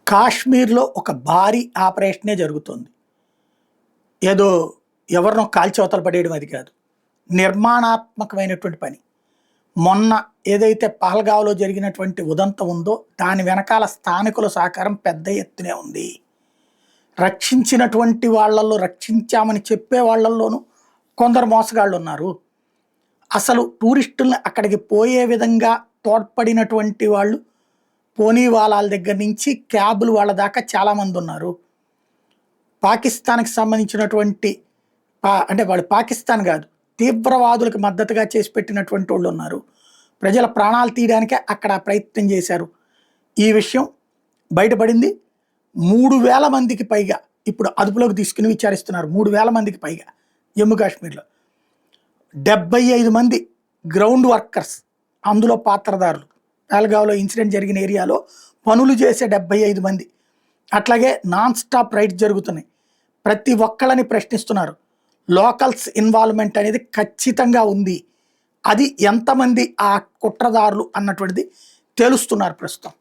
కాశ్మీర్లో ఒక భారీ ఆపరేషనే జరుగుతుంది. ఏదో ఎవరినో కాల్చవతల పడేయడం అది కాదు. నిర్మాణాత్మకమైనటువంటి పని. మొన్న ఏదైతే పహల్గావ్‌లో జరిగినటువంటి ఉదంతం ఉందో దాని వెనకాల స్థానికుల సహకారం పెద్ద ఎత్తునే ఉంది. రక్షించినటువంటి వాళ్ళల్లో రక్షించామని చెప్పే వాళ్ళల్లోనూ కొందరు మోసగాళ్ళున్నారు. అసలు టూరిస్టుల్ని అక్కడికి పోయే విధంగా తోడ్పడినటువంటి వాళ్ళు పోనీ వాళ్ళ దగ్గర నుంచి క్యాబులు వాళ్ళ దాకా చాలామందున్నారు. పాకిస్తాన్‌కి సంబంధించినటువంటి అంటే వాళ్ళు పాకిస్తాన్ కాదు, తీవ్రవాదులకు మద్దతుగా చేసి పెట్టినటువంటి వాళ్ళున్నారు. ప్రజల ప్రాణాలు తీయడానికే అక్కడ ప్రయత్నం చేశారు. ఈ విషయం బయటపడింది. 3000 మందికి పైగా ఇప్పుడు అదుపులోకి తీసుకుని విచారిస్తున్నారు. 3000 మందికి పైగా జమ్మూ కాశ్మీర్లో. 75 మంది గ్రౌండ్ వర్కర్స్ అందులో పాత్రదారులు. పహల్గావ్‌లో ఇన్సిడెంట్ జరిగిన ఏరియాలో పనులు చేసే 75 మంది. అట్లాగే నాన్ స్టాప్ రైడ్స్ జరుగుతున్నాయి. ప్రతి ఒక్కళ్ళని ప్రశ్నిస్తున్నారు. లోకల్స్ ఇన్వాల్వ్మెంట్ అనేది ఖచ్చితంగా ఉంది. అది ఎంతమంది ఆ కుట్రదారులు అన్నటువంటిది తెలుస్తున్నారు ప్రస్తుతం.